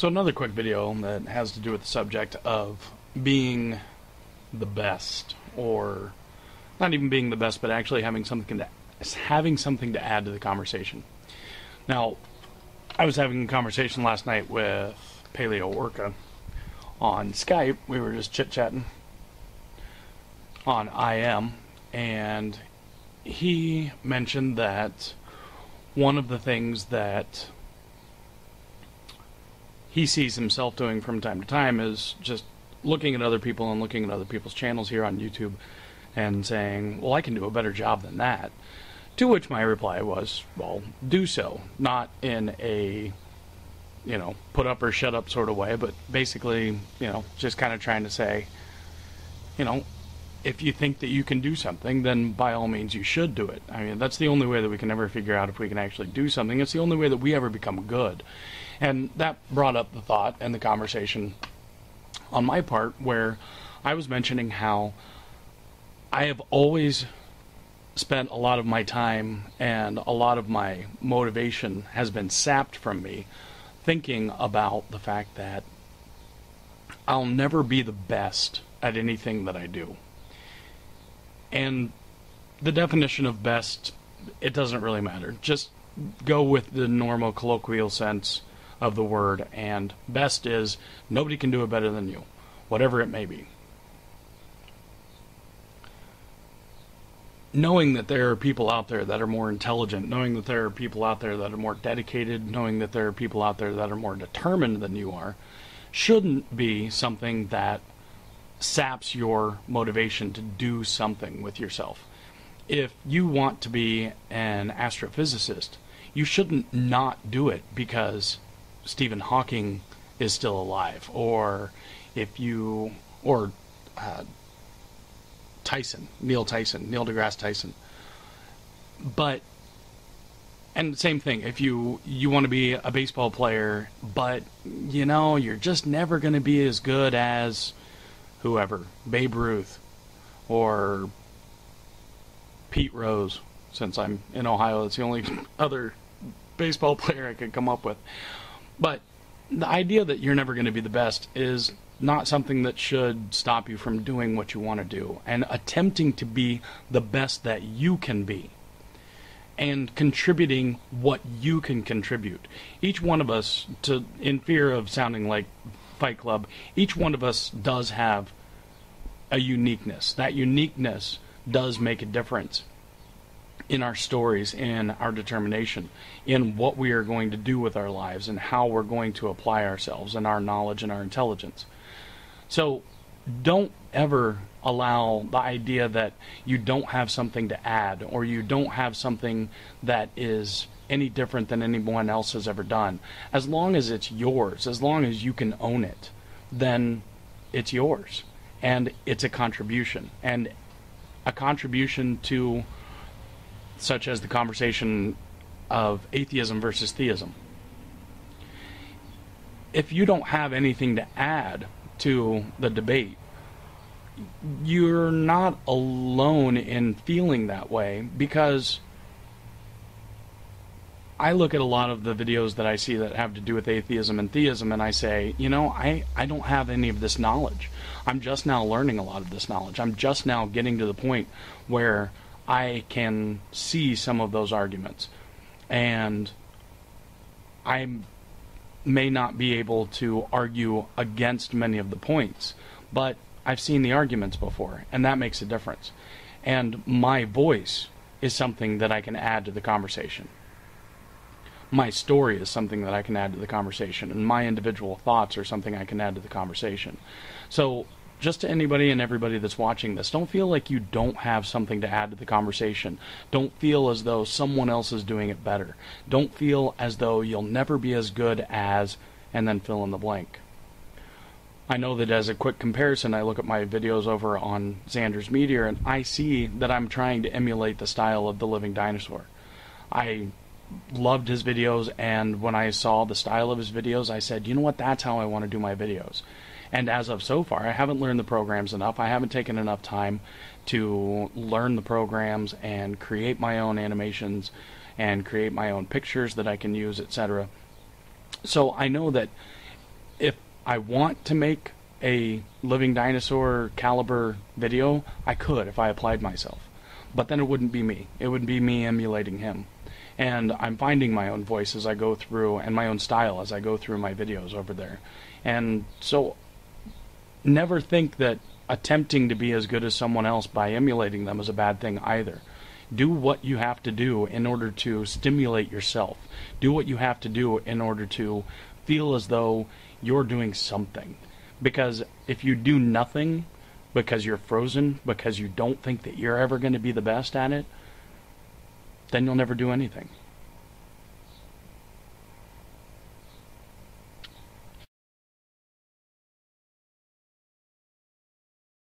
So another quick video that has to do with the subject of being the best, or not even being the best, but actually having something to add to the conversation. Now, I was having a conversation last night with Paleo Orca on Skype. We were just chit-chatting on IM, and he mentioned that one of the things that he sees himself doing from time to time is just looking at other people and looking at other people's channels here on YouTube and saying, well, I can do a better job than that. To which my reply was, well, do so. Not in a, put up or shut up sort of way, but basically, just kind of trying to say, if you think that you can do something, then by all means you should do it. I mean, that's the only way that we can ever figure out if we can actually do something. It's the only way that we ever become good. And that brought up the thought and the conversation on my part where I was mentioning how I have always spent a lot of my time and a lot of my motivation has been sapped from me thinking about the fact that I'll never be the best at anything that I do. And the definition of best, it doesn't really matter. Just go with the normal colloquial sense of the word, and best is nobody can do it better than you, whatever it may be. Knowing that there are people out there that are more intelligent, knowing that there are people out there that are more dedicated, knowing that there are people out there that are more determined than you are, shouldn't be something that saps your motivation to do something with yourself. If you want to be an astrophysicist, you shouldn't not do it because Stephen Hawking is still alive, or Neil deGrasse Tyson. But, and same thing, if you want to be a baseball player, but, you're just never going to be as good as whoever, Babe Ruth, or Pete Rose, since I'm in Ohio, that's the only other baseball player I could come up with. But the idea that you're never going to be the best is not something that should stop you from doing what you want to do and attempting to be the best that you can be and contributing what you can contribute. Each one of us, in fear of sounding like Fight Club, each one of us does have a uniqueness. That uniqueness does make a difference in our stories, in our determination, in what we are going to do with our lives and how we're going to apply ourselves and our knowledge and our intelligence. So don't ever allow the idea that you don't have something to add or you don't have something that is any different than anyone else has ever done. As long as it's yours, as long as you can own it, then it's yours. And it's a contribution. And a contribution to, such as the conversation of atheism versus theism. If you don't have anything to add to the debate, you're not alone in feeling that way, because I look at a lot of the videos that I see that have to do with atheism and theism, and I say, I don't have any of this knowledge. I'm just now learning a lot of this knowledge. I'm just now getting to the point where I can see some of those arguments. And I may not be able to argue against many of the points, but I've seen the arguments before, and that makes a difference. And my voice is something that I can add to the conversation. My story is something that I can add to the conversation, and my individual thoughts are something I can add to the conversation. So, just to anybody and everybody that's watching this, don't feel like you don't have something to add to the conversation. Don't feel as though someone else is doing it better. Don't feel as though you'll never be as good as, and then fill in the blank. I know that as a quick comparison, I look at my videos over on XandarsMeteor, and I see that I'm trying to emulate the style of the living dinosaur. I loved his videos, and when I saw the style of his videos, I said, you know what, that's how I want to do my videos. And as of so far, I haven't learned the programs enough. I haven't taken enough time to learn the programs and create my own animations and create my own pictures that I can use, etc. So I know that if I want to make a living dinosaur caliber video, I could if I applied myself. But then it wouldn't be me. It would be me emulating him. And I'm finding my own voice as I go through, and my own style as I go through my videos over there. And so, never think that attempting to be as good as someone else by emulating them is a bad thing either. Do what you have to do in order to stimulate yourself. Do what you have to do in order to feel as though you're doing something. Because if you do nothing, because you're frozen, because you don't think that you're ever going to be the best at it, then you'll never do anything.